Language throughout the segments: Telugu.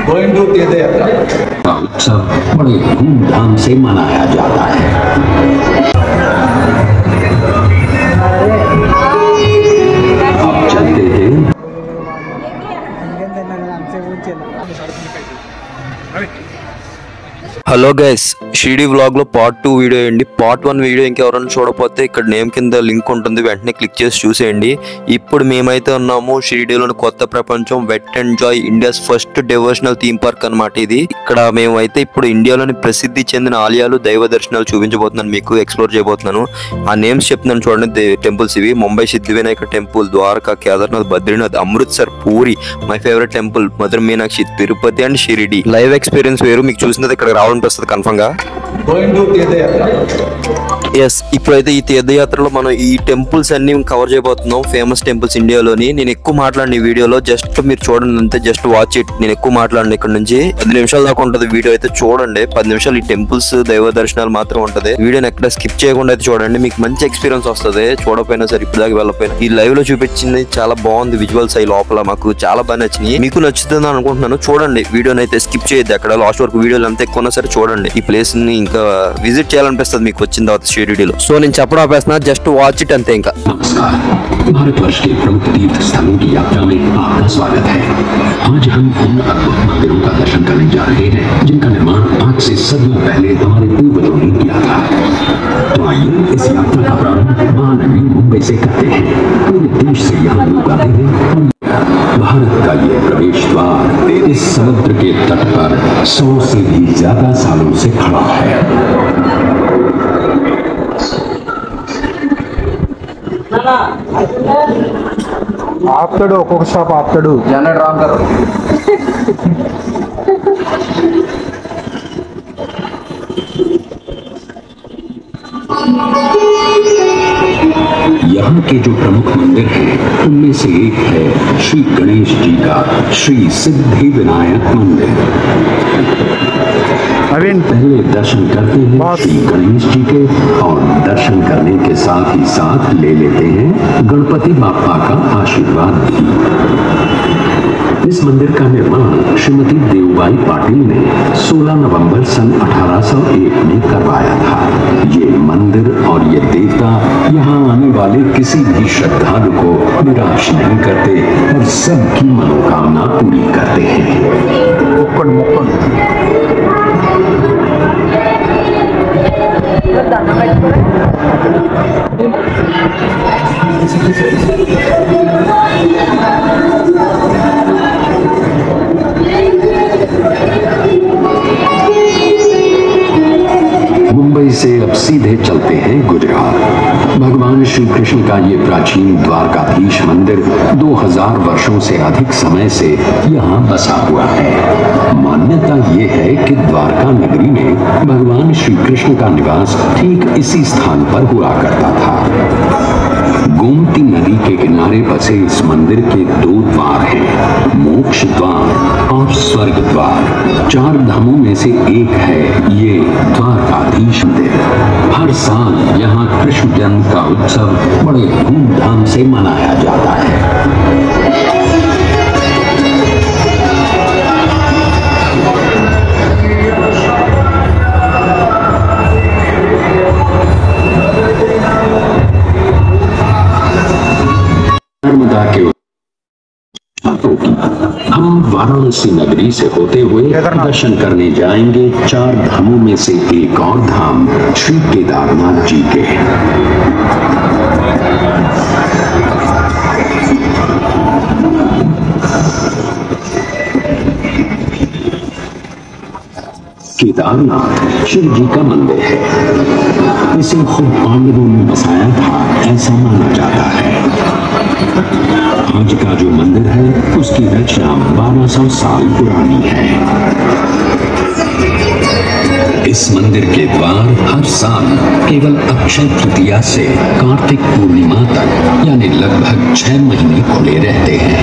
गोइंग टू तीर्थ यात्रा का उत्सव बड़े धूमधाम से मनाया जाता है। आप चलते हैं। హలో గైస్, షిరిడి వ్లాగ్ లో పార్ట్ 2 వీడియో అండి. పార్ట్ 1 వీడియో ఇంకెవరైనా చూడకపోతే ఇక్కడ నేమ్ కింద లింక్ ఉంటుంది, వెంటనే క్లిక్ చేసి చూసేయండి. ఇప్పుడు మేమైతే ఉన్నాము షిరిడిలోని కొత్త ప్రపంచం wet and joy, India's first devotional theme park అనమాట ఇది. ఇక్కడ మేమైతే ఇప్పుడు ఇండియాలోని ప్రసిద్ధి చెందిన ఆలయాలు, దైవ దర్శనాలు చూపించబోతున్నాను, మీకు ఎక్స్ప్లోర్ చేయబోతున్నాను. ఆ నేమ్స్ చెప్తున్నాను చూడండి. టెంపుల్స్ ఇవి: Mumbai Siddhi Vinayaka temple, Dwarka, Kedarnath, Badrinath, Amritsar, Puri, my favourite temple Madurai Meenakshi, Tirupati and Shirdi. Live experience వేరు, మీకు చూసినది ఇక్కడ రావాలనిపిస్తుంది కన్ఫర్మ్ గా. గోయింగ్ టు తీర్థ యాత్ర. ఎస్, ఇప్పుడైతే ఈ తీర్థయాత్రలో మనం ఈ టెంపుల్స్ అన్ని కవర్ చేయబోతున్నాం, ఫేమస్ టెంపుల్స్ ఇండియాలోని. నేను ఎక్కువ మాట్లాడిన ఈ వీడియోలో, జస్ట్ మీరు చూడండి అంతే, జస్ట్ వాచ్ ఇట్. నేను ఎక్కువ మాట్లాడిన ఇక్కడ నుంచి 10 నిమిషాల దాకా ఉంటుంది వీడియో, అయితే చూడండి. 10 నిమిషాలు ఈ టెంపుల్స్, దైవ దర్శనాలు మాత్రం ఉంటది. వీడియోని ఎక్కడ స్కిప్ చేయకుండా అయితే చూడండి, మీకు మంచి ఎక్స్పీరియన్స్ వస్తుంది. చూడకపోయినా సరే, ఇప్పుడు దాకా వెళ్ళకపోయినా ఈ లైవ్ లో చూపించింది చాలా బాగుంది. విజువల్స్ అయ్యి లోపల మాకు చాలా బాగా నచ్చినాయి. మీకు నచ్చుతుంది అనుకుంటున్నాను. చూడండి, వీడియోని అయితే స్కిప్ చేయొద్దు. అక్కడ లాస్ట్ వరకు వీడియోలు ఎంత ఎక్కువ ఉన్నా సరే చూడండి. ఈ ప్లేస్ ని ఇంకా విజిట్ చేయాలనిపిస్తుంది మీకు వచ్చిన తర్వాత షిరిడీలో. సో నేను చెప్పడం ఆపేస్తున్నా, జస్ట్ వాచ్ ఇట్ అంతే. ఇంకా नमस्कार, भारतवर्ष के प्रमुख तीर्थ स्थलों की यात्रा में आपका स्वागत है। आज हम उन अद्भुत मंदिरों का दर्शन करने जा रहे हैं जिनका निर्माण आज से सदियों पहले हमारे पूर्वजों ने किया था। तो आइए इस यात्रा का प्रारंभ महानगरी मुंबई से करते हैं। पूरे देश से यहाँ लोग आते हैं। भारत का ये प्रवेश द्वार इस समुद्र के तट पर 100 से भी ज्यादा सालों से खड़ा है। ఆపుతాడు, ఒక్కొక్క షాప్ ఆపుతాడు. జనరేట్ రాంగ్ కరో. यहाँ के जो प्रमुख मंदिर हैं उनमें से एक है श्री गणेश जी का श्री सिद्धि विनायक मंदिर। पहले दर्शन करते हैं श्री गणेश जी के, और दर्शन करने के साथ ही साथ ले लेते हैं गणपति बाप्पा का आशीर्वाद भी। इस मंदिर का निर्माण श्रीमती देवबाई पाटिल ने 16 नवंबर सन 1801 में करवाया था। ये मंदिर और ये देवता यहाँ आने वाले किसी भी श्रद्धालु को निराश नहीं करते और सबकी मनोकामना पूरी करते हैं। मुंबई से अब सीधे चलते हैं गुजरात। भगवान श्री कृष्ण का ये प्राचीन द्वारकाधीश मंदिर 2000 वर्षों से अधिक समय से यहाँ बसा हुआ है। मान्यता ये है कि द्वारका नगरी में भगवान श्री कृष्ण का निवास ठीक इसी स्थान पर हुआ करता था। गोमती नदी के किनारे बसे इस मंदिर के 2 द्वार हैं, मोक्ष द्वार और स्वर्ग द्वार। 4 धामों में से एक है ये द्वारकाधीश मंदिर। हर साल यहाँ कृष्ण जन्म का उत्सव बड़े धूमधाम से मनाया जाता है। नर्मदा के हम वाराणसी नगरी से होते हुए दर्शन करने जाएंगे 4 धामों में से एक और धाम श्री केदारनाथ जी के। केदारनाथ शिव जी का मंदिर है। इसे खुद पांडवों ने बसाया था, ऐसा माना जाता है। आज का जो मंदिर है उसकी रचना 1200 साल पुरानी है। इस मंदिर के द्वार हर साल केवल अक्षय तृतीया से कार्तिक पूर्णिमा तक यानी लगभग 6 महीने खुले रहते हैं।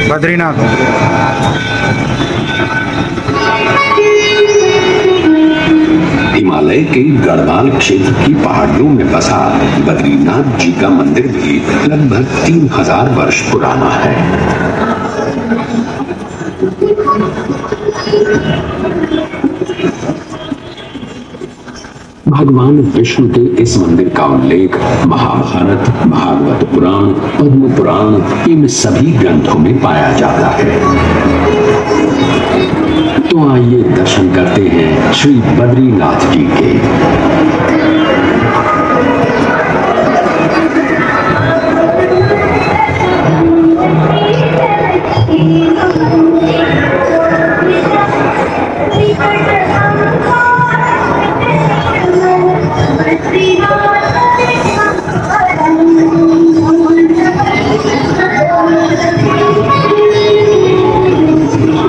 बद्रीनाथ। हिमालय के गढ़वाल क्षेत्र की पहाड़ियों में बसा बद्रीनाथ जी का मंदिर भी लगभग 3000 वर्ष पुराना है। भगवान विष्णु के इस मंदिर का उल्लेख महाभारत, भागवत पुराण, पद्म पुराण इन सभी ग्रंथों में पाया जाता है। तो आइए दर्शन करते हैं श्री बद्रीनाथ जी के।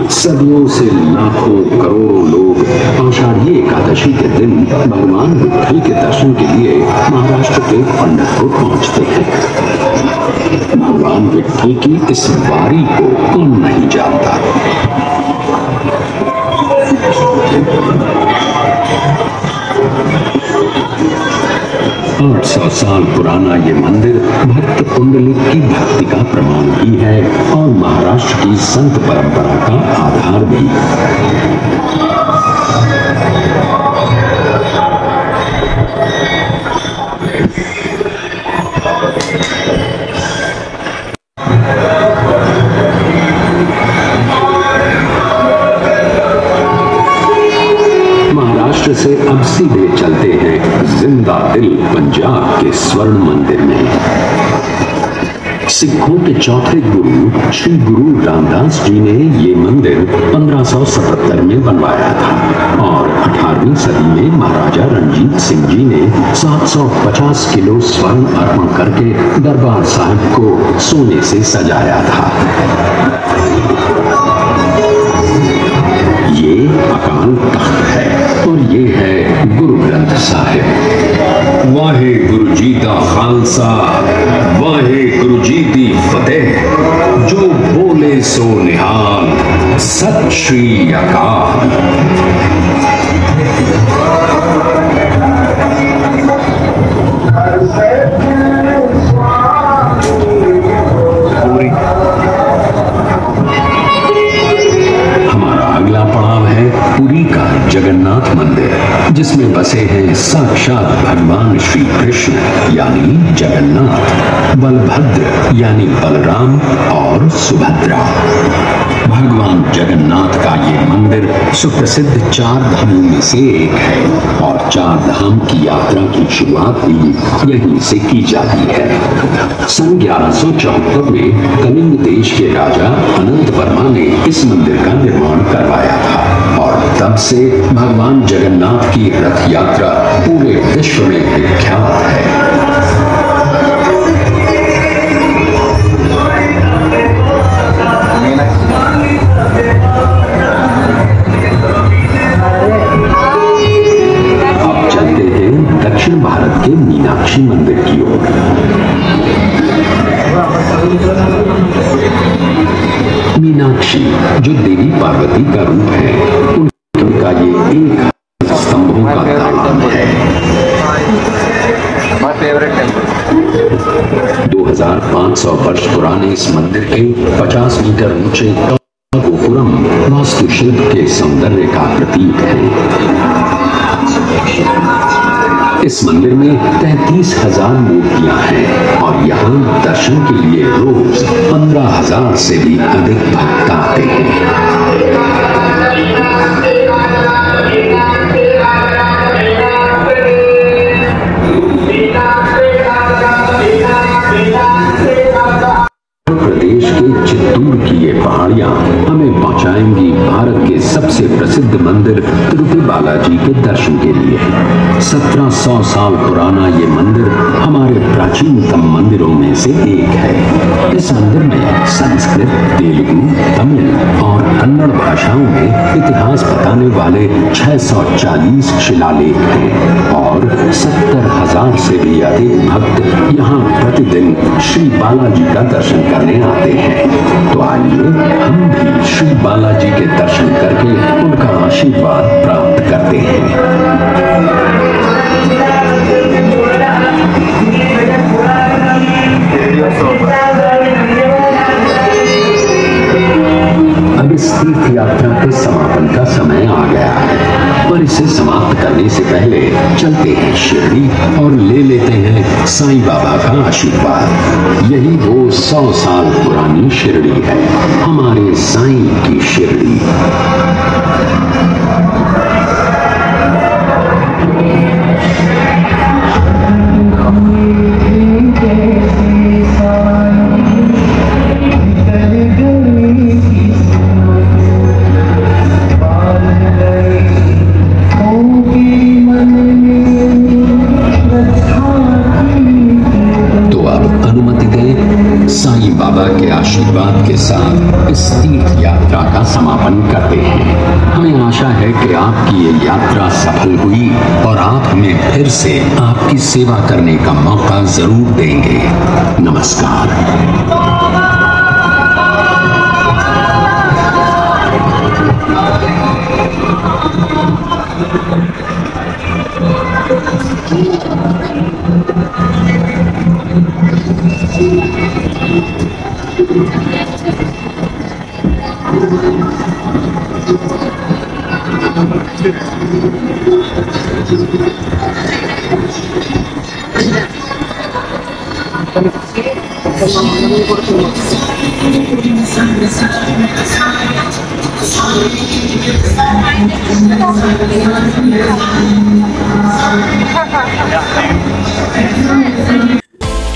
सदियों से लाखों करोड़ों लोग आषाढ़ी एकादशी के दिन भगवान विठ्ठल के दर्शन के लिए महाराष्ट्र के पंढरपुर पहुंचते हैं। भगवान विठ्ठल की इस वारी को कौन नहीं जानता। 800 साल पुराना ये मंदिर भक्त पुंडलिक की भक्ति का प्रमाण भी है और महाराष्ट्र की संत परंपरा का आधार भी। महाराष्ट्र से अब सीधे चलते हैं जिंदा दिल पंजाब के स्वर्ण मंदिर में। सिखों के चौथे गुरु श्री गुरु रामदास जी ने ये मंदिर 1577 में बनवाया था और 18वीं सदी में महाराजा रणजीत सिंह जी ने 750 किलो स्वर्ण अर्पण करके दरबार साहिब को सोने से सजाया था। ये अकाल तख्त है और ये है गुरु ग्रंथ साहिब। वाहे गुरु जी दा खालसा, वाहे गुरु जी दी फतेह, जो बोले सो निहाल, सत श्री अकाल। अगला पड़ाव है पुरी का जगन्नाथ मंदिर, जिसमें बसे हैं साक्षात भगवान श्री कृष्ण यानी जगन्नाथ, बलभद्र यानी बलराम और सुभद्रा। भगवान जगन्नाथ का ये मंदिर सुप्रसिद्ध 4 धामों में से एक है और 4 धाम की यात्रा की शुरुआत भी यहीं से की जाती है। सन 1174 में कलिंग देश के राजा अनंत वर्मा ने इस मंदिर का निर्माण करवाया था और तब से भगवान जगन्नाथ की रथ यात्रा पूरे विश्व में विख्यात है। अब चलते हैं दक्षिण भारत के मीनाक्षी मंदिर की ओर। मीनाक्षी जो देवी पार्वती का रूप है, उनका ये एक स्तंभों का तालाब है। 2500 वर्ष पुराने इस मंदिर के 50 मीटर ऊंचे गोपुरम वास्तुशिल्प के सौंदर्य का प्रतीक है। इस मंदिर में 33,000 मूर्तियां हैं और यहाँ दर्शन के लिए रोज 15,000 से भी अधिक भक्त आते हैं। प्रदेश के चित्तूर की ये पहाड़ियां हमें पहुंचाएंगी भारत के सबसे प्रसिद्ध मंदिर तिरुपति बालाजी के दर्शन के लिए। 1700 साल पुराना ये मंदिर हमारे प्राचीनतम मंदिरों में से एक है। इस मंदिर में संस्कृत, तेलुगु, तमिल और कन्नड़ भाषाओं में इतिहास बताने वाले 640 शिलालेख हैं और 70,000 से भी अधिक भक्त यहाँ प्रतिदिन श्री बालाजी का दर्शन करने आते हैं। तो आइए हम भी श्री बालाजी के दर्शन करके उनका आशीर्वाद प्राप्त करते हैं। अब इस तीर्थ यात्रा के समापन का समय आ गया है, पर इसे समाप्त करने से पहले चलते हैं शिरडी और ले लेते हैं साईं बाबा का आशीर्वाद। यही वो 100 साल पुरानी शिरडी है, हमारे साईं की शिरडी। साईं बाबा के आशीर्वाद के साथ इस तीर्थ यात्रा का समापन करते हैं। हमें आशा है कि आपकी ये यात्रा सफल हुई और आप हमें फिर से आपकी सेवा करने का मौका जरूर देंगे। नमस्कार।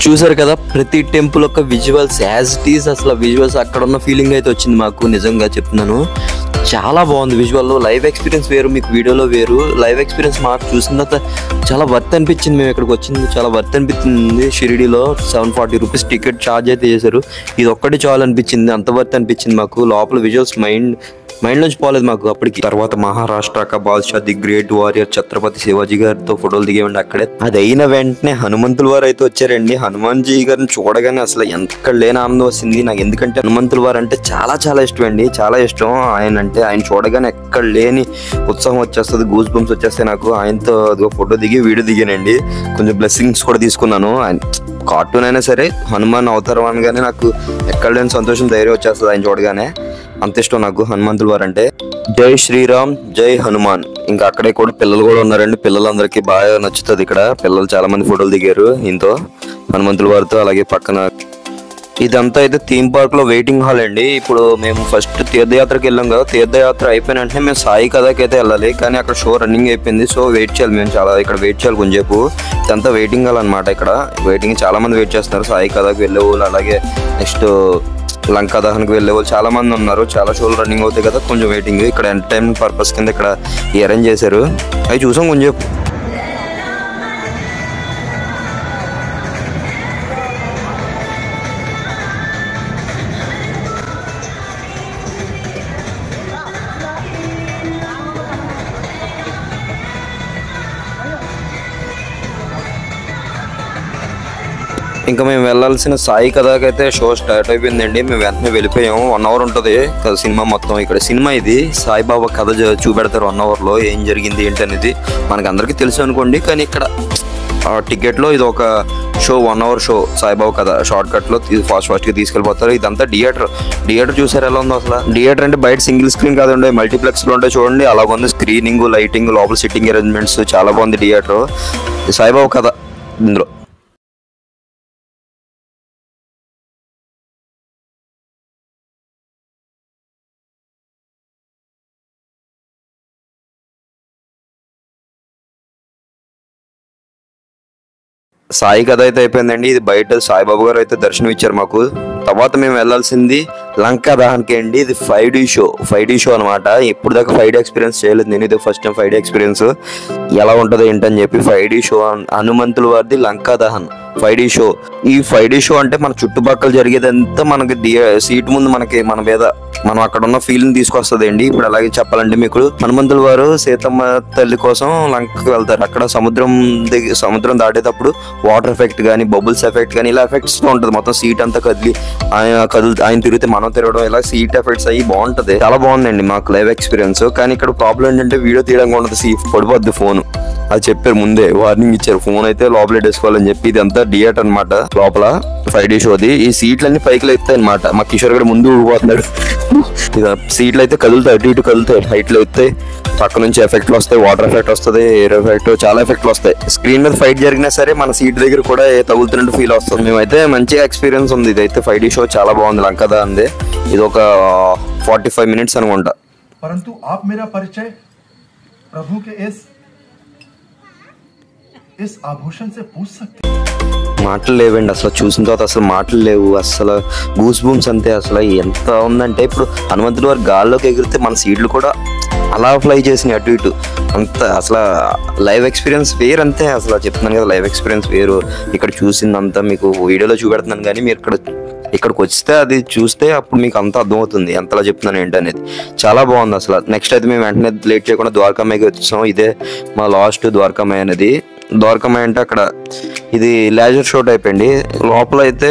చూసారు కదా, ప్రతి టెంపుల్ యొక్క విజువల్స్ యాజ్ ఇట్ ఈస్, అసలు విజువల్స్ అక్కడ ఉన్న ఫీలింగ్ అయితే వచ్చింది మాకు. నిజంగా చెప్తున్నాను, చాలా బాగుంది విజువల్. లైవ్ ఎక్స్పీరియన్స్ వేరు, మీకు వీడియోలో వేరు. లైవ్ ఎక్స్పీరియన్స్ మాకు చూసిన తర్వాత చాలా వర్త్ అనిపించింది. మేము ఇక్కడికి వచ్చింది చాలా వర్త్ అనిపించింది. షిరిడీలో 740 రూపీస్ టికెట్ ఛార్జ్ అయితే చేశారు. ఇది ఒక్కటి చాలు అనిపించింది, అంత వర్త్ అనిపించింది మాకు. లోపల విజువల్స్ మైండ్ నుంచి పోలేదు మాకు అప్పటికి. తర్వాత మహారాష్ట్ర కా బాద్షా, the great warrior Chhatrapati Shivaji గారితో ఫోటోలు దిగేవండి అక్కడే. అది అయిన వెంటనే హనుమంతుల వారు అయితే వచ్చారండి. హనుమాన్జీ గారిని చూడగానే అసలు ఎక్కడ లేని ఆనందం వస్తుంది నాకు. ఎందుకంటే హనుమంతుల వారు అంటే చాలా చాలా ఇష్టం అండి, చాలా ఇష్టం. ఆయన అంటే ఆయన చూడగానే ఎక్కడ లేని ఉత్సాహం వచ్చేస్తుంది, గూస్ బంప్స్ వచ్చేస్తాయి నాకు. ఆయనతో అదిగో ఫోటో దిగి వీడియో దిగానండి. కొంచెం బ్లెస్సింగ్స్ కూడా తీసుకున్నాను. ఆయన కార్టూన్ అయినా సరే హనుమాన్ అవతారం అనగానే నాకు ఎక్కడ లేని సంతోషం, ధైర్యం వచ్చేస్తుంది ఆయన చూడగానే. అంత ఇష్టం నాకు హనుమంతుల వారు అంటే. జై శ్రీరామ్, జై హనుమాన్. ఇంకా అక్కడే కూడా పిల్లలు కూడా ఉన్నారండి. పిల్లలందరికీ బాగా నచ్చుతుంది ఇక్కడ. పిల్లలు చాలా మంది ఫోటోలు దిగారు ఈయనతో, హనుమంతుల వారితో. అలాగే పక్కన ఇదంతా అయితే థీమ్ పార్క్ లో వెయిటింగ్ హాల్ అండి. ఇప్పుడు మేము ఫస్ట్ తీర్థయాత్రకి వెళ్ళాం కదా, తీర్థయాత్ర అయిపోయిన వెంటనే మేము సాయి కథకి అయితే వెళ్ళాలి. కానీ అక్కడ షో రన్నింగ్ అయిపోయింది, సో వెయిట్ చేయాలి. మేము చాలా ఇక్కడ వెయిట్ చేయాలి కొంచెంసేపు. ఇదంతా వెయిటింగ్ హాల్ అనమాట. ఇక్కడ వెయిటింగ్ చాలా మంది వెయిట్ చేస్తున్నారు. సాయి కథకి వెళ్ళే వాళ్ళు, అలాగే నెక్స్ట్ లంకా దహన్కి వెళ్ళే వాళ్ళు చాలా మంది ఉన్నారు. చాలా షోలు రన్నింగ్ అవుతాయి కదా, కొంచెం వెయిటింగ్. ఇక్కడ ఎంటర్టైన్మెంట్ పర్పస్ కింద ఇక్కడ అరేంజ్ చేశారు. అవి చూసాం కొంచెం. ఇంకా మేము వెళ్ళాల్సిన సాయి కథకైతే షో స్టార్ట్ అయిపోయిందండి. మేము వెంటనే వెళ్ళిపోయాము. 1 అవర్ ఉంటుంది కదా సినిమా మొత్తం. ఇక్కడ సినిమా ఇది సాయిబాబా కథ చూపెడతారు 1 అవర్లో. ఏం జరిగింది ఏంటి అనేది మనకు అందరికీ తెలుసు అనుకోండి. కానీ ఇక్కడ టికెట్లో ఇది ఒక షో, 1 అవర్ షో. సాయిబాబా కథ షార్ట్ కట్లో ఫాస్ట్గా తీసుకెళ్ళిపోతారు. ఇదంతా థియేటర్ చూసారు ఎలా ఉందో అసలు. థియేటర్ అంటే బయట సింగిల్ స్క్రీన్ కాదండి, మల్టీప్లెక్స్లో ఉంటాయి చూడండి. అలాగుంది స్క్రీనింగ్, లైటింగ్, లోపల సిట్టింగ్ అరేంజ్మెంట్స్ చాలా బాగుంది థియేటర్. సాయిబాబా కథ ఇందులో. సాయి కథ అయితే అయిపోయిందండి. ఇది బయట సాయిబాబా గారు అయితే దర్శనం ఇచ్చారు మాకు. తర్వాత మేము వెళ్ళాల్సింది లంకా దహన్కి అండి. ఇది 5D షో అనమాట. ఇప్పుడు దాకా 5D ఎక్స్పీరియన్స్ చేయలేదు నేను, ఇది ఫస్ట్ టైం 5D ఎక్స్పీరియన్స్. ఎలా ఉంటుందో ఏంటని చెప్పి 5D షో హనుమంతుల వారిది లంకా దహన్ 5D షో. ఈ 5D షో అంటే మన చుట్టుపక్కల జరిగేదంతా మనకి సీట్ ముందు మన మీద మనం అక్కడ ఉన్న ఫీలింగ్ తీసుకొస్తుంది అండి. ఇప్పుడు అలాగే చెప్పాలంటే మీకు హనుమంతుల వారు సీతమ్మ తల్లి కోసం లంకకి వెళ్తారు. అక్కడ సముద్రం దాటేటప్పుడు వాటర్ ఎఫెక్ట్ కానీ బబుల్స్ ఎఫెక్ట్ కానీ ఇలా ఎఫెక్ట్స్ తో ఉంటుంది. మొత్తం సీట్ అంతా ఆయన తిరిగితే మనం తిరగడం ఇలా సీట్ ఎఫెక్ట్స్ అయ్యి బాగుంటది. చాలా బాగుందండి మాకు లైవ్ ఎక్స్పీరియన్స్. కానీ ఇక్కడ ప్రాబ్లం ఏంటంటే వీడియో తీయడం ఉండదు, పడిపోద్ది ఫోన్. అది చెప్పారు ముందే, వార్నింగ్ ఇచ్చారు. ఫోన్ అయితే లోపల వేసుకోవాలని చెప్పి. ఇది అంతా థియేటర్ అనమాట లోపల 5D షోది. ఈ సీట్లన్నీ పైకి లేస్తాయి అనమాట. మా కిషోర్ గడు ముందు ఊడిపోతున్నాడు. సీట్లు అయితే కదులుతాయి, అటు ఇటు కదులుతాయి, హైట్ లో వస్తాయి, పక్క నుంచి ఎఫెక్ట్లు వస్తాయి, వాటర్ ఎఫెక్ట్ వస్తుంది, ఎయిర్ ఎఫెక్ట్, చాలా ఎఫెక్ట్లు వస్తాయి. స్క్రీన్ మీద ఫైట్ జరిగినా సరే మన సీట్ దగ్గర కూడా తగులుతున్నట్టు ఫీల్ వస్తుంది. మేమైతే మంచిగా ఎక్స్పీరియన్స్ ఉంది. ఇదైతే 5D షో చాలా బాగుంది. లంకదా అంది. ఇది ఒక 45 minutes అనుకుంటా. परंतु आप मेरा परिचय प्रभु के इस आभूषण से पूछ सकते हैं। మాటలు లేవండి అసలు. చూసిన తర్వాత అసలు మాటలు లేవు. అసలు గూస్ బూమ్స్ అంతే. అసలు ఎంత ఉందంటే ఇప్పుడు హనుమంతుల వారు గాల్లోకి ఎగిరితే మన సీట్లు కూడా అలా ఫ్లై చేసినాయి అటు ఇటు. అంత అసలు లైవ్ ఎక్స్పీరియన్స్ వేరు అంతే. అసలు చెప్తున్నాను కదా, లైవ్ ఎక్స్పీరియన్స్ వేరు. ఇక్కడ చూసిందంతా మీకు వీడియోలో చూపెడుతున్నాను, కానీ మీరు ఇక్కడికి వస్తే అది చూస్తే అప్పుడు మీకు అంతా అర్థమవుతుంది ఎంతలా చెప్తున్నాను ఏంటనేది. చాలా బాగుంది అసలు. నెక్స్ట్ అయితే మేము వెంటనే లేట్ చేయకుండా ద్వారకామాయికి వచ్చాం. ఇదే మా లాస్ట్ ద్వారకామాయి అనేది. ద్వారకామాయి అంటే అక్కడ ఇది లేజర్ షో టైప్ అండి. లోపల అయితే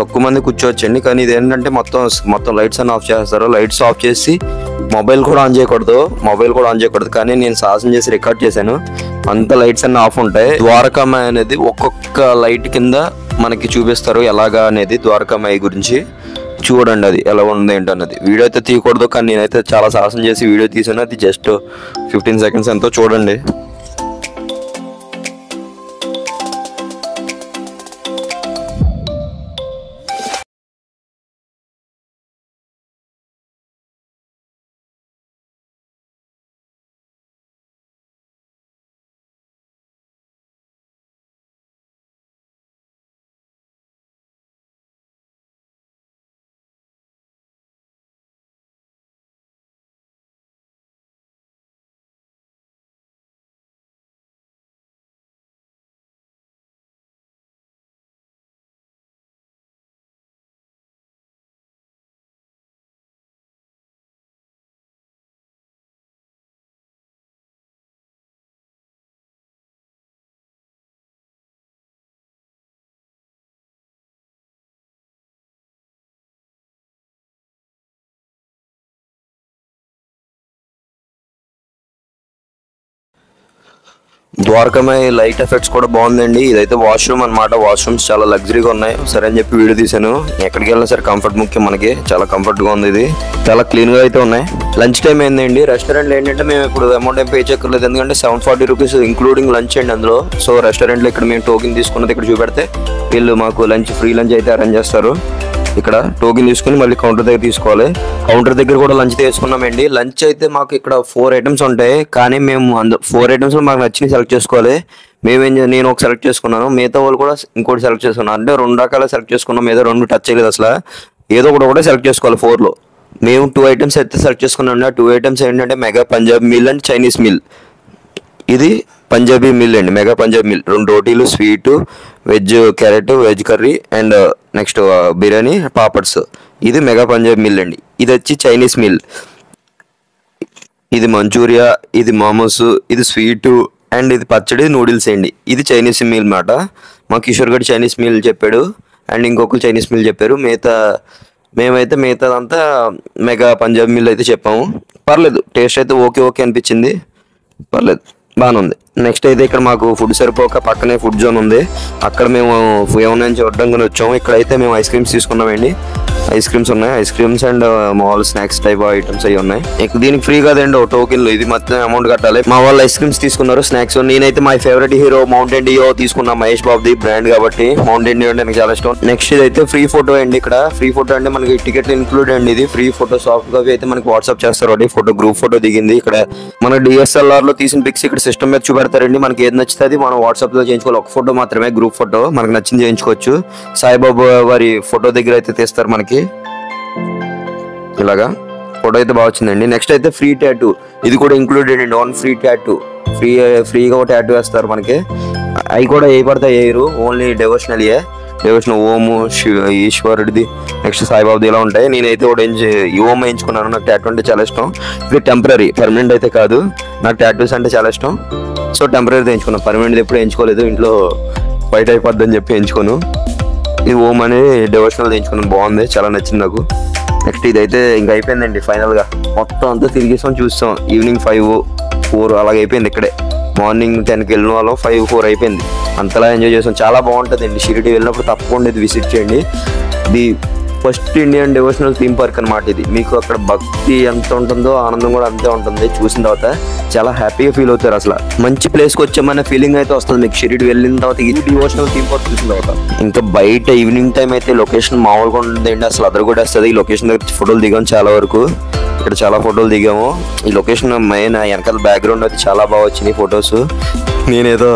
ఎక్కువ మంది కూర్చోవచ్చండి. కానీ ఇది ఏంటంటే మొత్తం లైట్స్ అన్ని ఆఫ్ చేస్తారు. లైట్స్ ఆఫ్ చేసి మొబైల్ కూడా ఆన్ చేయకూడదు. కానీ నేను సాహసం చేసి రికార్డ్ చేశాను. అంత లైట్స్ అన్ని ఆఫ్ ఉంటాయి. ద్వారకామాయి అనేది ఒక్కొక్క లైట్ కింద మనకి చూపిస్తారు ఎలాగా అనేది. ద్వారకామాయి గురించి చూడండి, అది ఎలా ఉంది ఏంటన్నది. వీడియో అయితే తీయకూడదు, కానీ నేనైతే చాలా సాహసం చేసి వీడియో తీసాను. అది జస్ట్ 15 seconds ఎంతో చూడండి. ద్వారకామాయి లైట్ ఎఫెక్ట్స్ కూడా బాగుందండి. ఇదైతే వాష్రూమ్ అనమాట. వాష్రూమ్స్ చాలా లగ్జరీగా ఉన్నాయి. సరే అని చెప్పి వీడియో తీసాను. ఎక్కడికి వెళ్ళినా సరే కంఫర్ట్ ముఖ్యం మనకి. చాలా కంఫర్ట్ గా ఉంది. ఇది చాలా క్లీన్ గా అయితే ఉన్నాయి. లంచ్ టైం ఏంటండి. రెస్టారెంట్ ఏంటంటే మేము ఇప్పుడు అమౌంట్ ఏం పే చేయక్కర్లేదు, ఎందుకంటే 740 rupees ఇంక్లూడింగ్ లంచ్ అండి అందులో. సో రెస్టారెంట్ లో ఇక్కడ మేము టోకెన్ తీసుకున్నది ఇక్కడ చూపెడితే వీళ్ళు మాకు ఫ్రీ లంచ్ అయితే అరేంజ్ చేస్తారు. ఇక్కడ టోకెన్ తీసుకుని మళ్ళీ కౌంటర్ దగ్గర తీసుకోవాలి. కౌంటర్ దగ్గర కూడా లంచ్ తీసుకున్నామండి. లంచ్ అయితే మాకు ఇక్కడ 4 items ఉంటాయి, కానీ మేము 4 items లో మాకు నచ్చినవి సెలెక్ట్ చేసుకోవాలి. నేను ఒక సెలెక్ట్ చేసుకున్నాను, మిగతా వాళ్ళు కూడా ఇంకోటి సెలెక్ట్ చేసుకున్నాను. అంటే 2 రకాల సెలెక్ట్ చేసుకున్నాం, ఏదో 2 టచ్ చేయలేదు అసలు. ఏదో ఒకటి సెలెక్ట్ చేసుకోవాలి 4 లో. మేము 2 items అయితే సెలెక్ట్ చేసుకున్నాం. 2 items ఏంటంటే mega Punjab meal and Chinese meal. ఇది పంజాబీ మీల్ అండి, మెగా పంజాబీ మీల్. 2 రోటీలు, sweet, veg carrot, veg curry and next biryani, papads. ఇది మెగా పంజాబీ మీల్ అండి. ఇది వచ్చి చైనీస్ మీల్. ఇది మంచూరియా, ఇది మోమోస్, ఇది స్వీటు అండ్ ఇది పచ్చడి, నూడిల్స్ అండి. ఇది చైనీస్ మీల్ మాట. మా కిషోర్ గడ్ చైనీస్ మీల్ చెప్పాడు అండ్ ఇంకొకరు చైనీస్ మీల్ చెప్పారు. మేమైతే మిగతాదంతా మెగా పంజాబీ మీల్ అయితే చెప్పాము. పర్లేదు, టేస్ట్ అయితే ఓకే అనిపించింది, పర్లేదు, బాగానే ఉంది. నెక్స్ట్ అయితే ఇక్కడ మాకు ఫుడ్ సరిపోక పక్కనే ఫుడ్ జోన్ ఉంది, అక్కడ మేము ఏమైనా చూడడానికి వచ్చాము. ఇక్కడైతే మేము ఐస్ క్రీమ్స్ తీసుకున్నామండి. ఐస్ క్రీమ్స్ ఉన్నాయి. ఐస్ క్రీమ్స్ అండ్ మామూలు స్నాక్స్ టైప్ ఐటమ్స్ అవి ఉన్నాయి. దీనికి ఫ్రీ కాదండి, ఓ టోకెన్లు. ఇది మొత్తం అమౌంట్ కట్టాలి. మా వాళ్ళు ఐస్ క్రీమ్స్ తీసుకున్నారు, స్నాక్స్. నేనైతే మై ఫేవరెట్ హీరో మౌంటైన్ డియో తీసుకున్నా, మహేష్ బాబుది బ్రాండ్ కాబట్టి మౌంటైన్ డియో అంటే నాకు చాలా ఇష్టం. నెక్స్ట్ ఇదైతే ఫ్రీ ఫోటో అండి. ఇక్కడ ఫ్రీ ఫోటో అంటే మనకి టికెట్ ఇన్క్లూడ్ అండి. ఇది ఫ్రీ ఫోటో సాఫ్ట్ కాపీ అయితే మనకి వాట్సాప్ చేస్తారు. ఒకటి ఫోటో గ్రూప్ ఫోటో దిగింది. ఇక్కడ మన డిఎస్ఎల్ఆర్ లో తీసిన పిక్స్ ఇక్కడ సిస్టమ్ మీద చూపెడతారండి. మనకి ఏది నచ్చుతుంది మనం వాట్సాప్ లో చేయించుకోవాలి. ఒక ఫోటో మాత్రమే, గ్రూప్ ఫోటో మనకు నచ్చింది చేయించుకోవచ్చు. సాయిబాబా వారి ఫోటో దగ్గర అయితే తీస్తారు మనకి. ఇలాగా ఫోటో అయితే బాగా వచ్చిందండి. నెక్స్ట్ అయితే ఫ్రీ టాటూ, ఇది కూడా ఇంక్లూడెడ్ అండి. ఆన్ ఫ్రీ టాటూ, ఫ్రీగా ఒక టాటూ వేస్తారు మనకి. అవి కూడా ఏ పడతాయి వేయరు, ఓన్లీ డెవోషనల్ ఓము ఈశ్వరుడిది, నెక్స్ట్ సాయిబాబుది ఇలా ఉంటాయి. నేనైతే ఒకటి ఓం వేయించుకున్నాను. నాకు టాటూ అంటే చాలా ఇష్టం. ఇది టెంపరీ, పర్మనెంట్ అయితే కాదు. నాకు టాటూస్ అంటే చాలా ఇష్టం. So temporary వేయించుకున్నాను. పర్మనెంట్ ఎప్పుడు వేయించుకోలేదు, ఇంట్లో బయట అయిపోద్ది అని చెప్పి వేయించుకోను. ఇది ఓం అని డెవోషనల్ వేయించుకున్నాను, బాగుంది, చాలా నచ్చింది నాకు. నెక్స్ట్ ఇదైతే ఇంకా అయిపోయిందండి ఫైనల్గా. మొత్తం అంతా తిరిగేసాం, చూస్తాం. ఈవినింగ్ 5-4 అలాగ అయిపోయింది. ఇక్కడే మార్నింగ్ 10కి వెళ్ళిన వాళ్ళం, 5-4 అయిపోయింది. అంతలా ఎంజాయ్ చేసాం. చాలా బాగుంటుంది అండి. షిరిడి వెళ్ళినప్పుడు తప్పకుండా ఇది విజిట్ చేయండి. ఇది first Indian devotional theme park అనమాట. ఇది మీకు అక్కడ భక్తి ఎంత ఉంటుందో ఆనందం కూడా అంతే ఉంటుంది. చూసిన తర్వాత చాలా హ్యాపీగా ఫీల్ అవుతారు. అసలు మంచి ప్లేస్కి వచ్చామనే ఫీలింగ్ అయితే వస్తుంది మీకు షిరిడి వెళ్ళిన తర్వాత. ఇది డివోషనల్ థీమ్ పార్క్ చూసిన తర్వాత. ఇంకా బయట ఈవినింగ్ టైం అయితే లొకేషన్ మామూలుగా ఉంటుందండి. అసలు అదర్ కూడా వస్తుంది. ఈ లొకేషన్ దగ్గర ఫోటోలు దిగాము చాలా వరకు. ఇక్కడ చాలా ఫోటోలు దిగాము. ఈ లొకేషన్ మెయిన్ వెనకాల బ్యాక్గ్రౌండ్ అయితే చాలా బాగా వచ్చినాయి ఫొటోస్. నేనేదో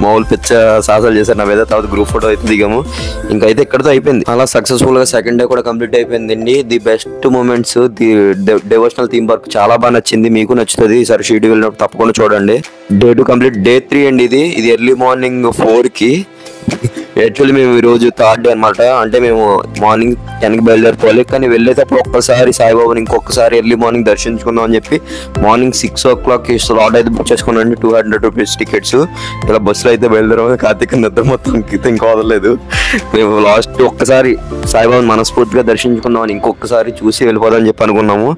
మామూలు పిచ్చ సాహసాలు చేశాను నావేదో. తర్వాత గ్రూప్ ఫోటో అయితే దిగాము. ఇంకైతే ఇక్కడతో అయిపోయింది. అలా సక్సెస్ఫుల్ గా సెకండ్ డే కూడా కంప్లీట్ అయిపోయిందండి. The best moments the devotional theme park చాలా బాగా నచ్చింది. మీకు నచ్చుతుంది. ఈసారి షిరిడి వెళ్ళినప్పుడు తప్పకుండా చూడండి. Day 2 complete. డే 3 అండి. ఇది ఎర్లీ మార్నింగ్ 4కి. యాక్చువల్లీ మేము ఈ రోజు థర్డ్ డే అనమాట. అంటే మేము మార్నింగ్ 10కి బయలుదేరిపోవాలి. కానీ వెళ్ళేటప్పుడు ఒక్కసారి సాయిబాబాని ఇంకొకసారి ఎర్లీ మార్నింగ్ దర్శించుకుందాం అని చెప్పి మార్నింగ్ 6 o'clock స్లాట్ అయితే బుక్ చేసుకున్నాండి. 200 rupees tickets. ఇలా బస్సులో అయితే బయలుదేరాము. కార్తీక్ నిద్ర మొత్తం ఇంకా వదలలేదు. మేము లాస్ట్ ఒక్కసారి సాయిబాబాని మనస్ఫూర్తిగా దర్శించుకుందాం అని ఇంకొకసారి చూసి వెళ్ళిపోదాం అని చెప్పి అనుకున్నాము.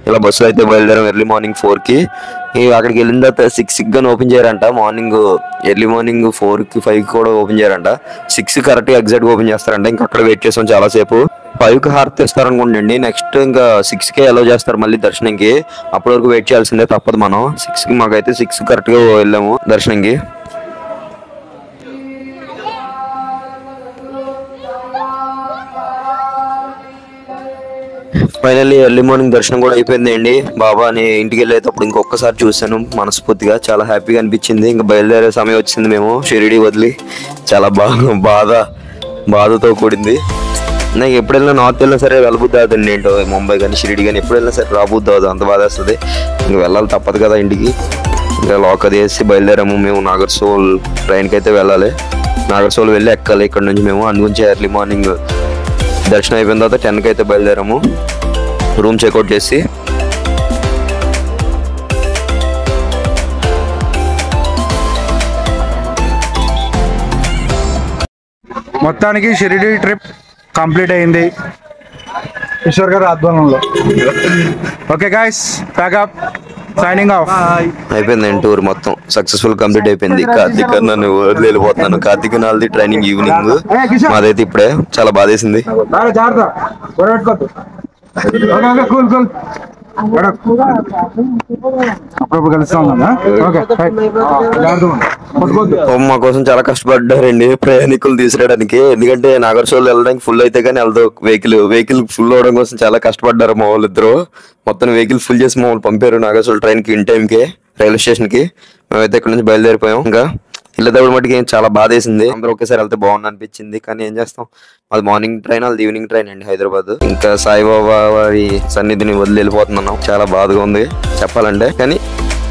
ఇలా బస్సులో అయితే బయలుదేరాము ఎర్లీ మార్నింగ్ 4కి. అక్కడికి వెళ్ళిన తర్వాత 6కి ఓపెన్ చేయారంట. మార్నింగ్ ఎర్లీ మార్నింగ్ 4కి 5కి కూడా ఓపెన్ చేయారంట. 6 కరెక్ట్గా ఎగ్జాక్ట్గా ఓపెన్ చేస్తారంట. ఇంకా అక్కడ వెయిట్ చేస్తాం చాలాసేపు. 5కి హారతి ఇస్తారనుకోండి. నెక్స్ట్ ఇంకా 6కే అలో చేస్తారు మళ్ళీ దర్శనంకి. అప్పటి వరకు వెయిట్ చేయాల్సిందే, తప్పదు మనం. 6కి మాకైతే 6 కరెక్ట్గా వెళ్ళాము దర్శనంకి. ఫైనల్లీ ఎర్లీ మార్నింగ్ దర్శనం కూడా అయిపోయింది అండి. బాబాని ఇంటికి వెళ్ళేటప్పుడు ఇంకొకసారి చూశాను మనస్ఫూర్తిగా. చాలా హ్యాపీగా అనిపించింది. ఇంకా బయలుదేరే సమయం వచ్చింది. మేము షిరిడి వదిలి చాలా బాధతో కూడింది. నాకు ఎప్పుడు వెళ్ళినా నార్త్ వెళ్ళినా సరే వెళ్ళబుద్ధి అవుతుంది. ఏంటో ముంబై కానీ షిరిడి కానీ ఎప్పుడు వెళ్ళినా సరే రాబుద్ధి అవుతుంది. అంత బాధ వస్తుంది. ఇంకా వెళ్ళాలి, తప్పదు కదా ఇంటికి. ఇంకా లాక్ అది వేసి బయలుదేరాము. మేము నాగర్సోల్ ట్రైన్కి అయితే వెళ్ళాలి. నాగర్సోల్ వెళ్ళి ఎక్కాలి ఇక్కడ నుంచి మేము. అందుగురించి ఎర్లీ మార్నింగ్ దర్శనం అయిపోయిన తర్వాత 10కి అయితే బయలుదేరాము. రూమ్ చెక్అవుట్ చేసి మొత్తానికి షిరిడి ట్రిప్ కంప్లీట్ అయింది ఈశ్వర్ గారి ఆధ్వర్యంలో. Okay guys, pack up, signing off. అయిపోయింది టూర్ మొత్తం సక్సెస్ఫుల్ కంప్లీట్ అయిపోయింది. కార్తీక్ నన్ను వెళ్ళిపోతున్నాను. కార్తీక్ నాది ట్రైనింగ్ ఈవినింగ్, మాదైతే ఇప్పుడే. చాలా బాధేసింది. మా కోసం చాలా కష్టపడ్డారండి ప్రయాణికులు తీసుకురావడానికి. ఎందుకంటే నాగర్సోల్ వెళ్ళడానికి ఫుల్ అయితే కానీ వెళ్దాం. వెహికల్ ఫుల్ అవడం కోసం చాలా కష్టపడ్డారు మా వాళ్ళు ఇద్దరు. మొత్తం వెహికల్ ఫుల్ చేసి మమ్మల్ని పంపారు నాగర్సోల్ ట్రైన్ కి ఇన్ టైం కి, రైల్వే స్టేషన్ కి. మేమైతే ఇక్కడ నుంచి బయలుదేరిపోయాం. ఇంకా వెళ్ళేటప్పుడు మటుకి చాలా బాధ వేసింది. అందరూ ఒకేసారి వెళ్తే బాగుంది అనిపించింది. కానీ ఏం చేస్తాం, అది మార్నింగ్ ట్రైన్, అది ఈవినింగ్ ట్రైన్ అండి హైదరాబాద్. ఇంకా సాయిబాబా వారి సన్నిధిని వదిలి వెళ్ళిపోతున్నాం. చాలా బాధగా ఉంది చెప్పాలంటే. కానీ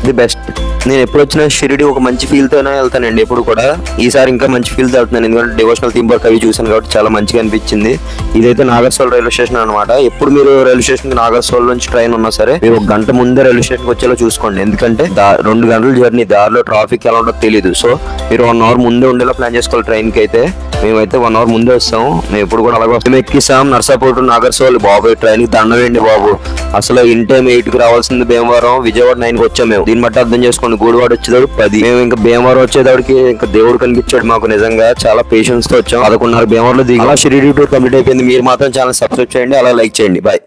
ది బెస్ట్. నేను ఎప్పుడు వచ్చినా షిరిడి ఒక మంచి ఫీల్ తోనే వెళ్తానండి ఎప్పుడు కూడా. ఈసారి ఇంకా మంచి ఫీల్ తో వెళ్తున్నాను. ఎందుకంటే డివోషనల్ థీమ్ పార్క్ అవి చూసాను కాబట్టి చాలా మంచిగా అనిపించింది. ఇదైతే నాగర్సోల్ రైల్వే స్టేషన్ అనమాట. ఎప్పుడు మీరు రైల్వే స్టేషన్ కి నాగర్సోల్ నుంచి ట్రైన్ ఉన్నా సరే మీరు 1 గంట ముందే రైల్వే స్టేషన్ కి వచ్చేలా చూసుకోండి. ఎందుకంటే 2 గంటల జర్నీ, దారిలో ట్రాఫిక్ ఎలా ఉంటుందో తెలియదు. సో మీరు 1 అవర్ ముందే ఉండేలా ప్లాన్ చేసుకోవాలి ట్రైన్ కి. అయితే మేమైతే 1 అవర్ ముందే వస్తాము. మేము ఎప్పుడు కూడా అలాగే మేము ఎక్కిస్తాం నర్సాపూర్ టు నాగర్సోల్. బాబు ట్రైన్ కి దండం వేయండి బాబు. అసలు ఇన్ టైం 8కి రావాల్సింది భీమవరం, విజయవాడ 9కి వచ్చాం మేము. దీన్ని బట్టి అర్థం చేసుకోండి మన గూడివాడ వచ్చేదాడు 10. మేము ఇంకా భీమవరం వచ్చేదాడికి ఇంకా దేవుడు కనిపించాడు మాకు. నిజంగా చాలా పేషెన్స్ తో వచ్చాం. 11:30 భీమవరంలో దిగి అలా షిరిడి టూర్ కంప్లీట్ అయిపోయింది. మీరు మాత్రం ఛానల్ సబ్స్క్రైబ్ చేయండి, అలా లైక్ చేయండి. బాయ్.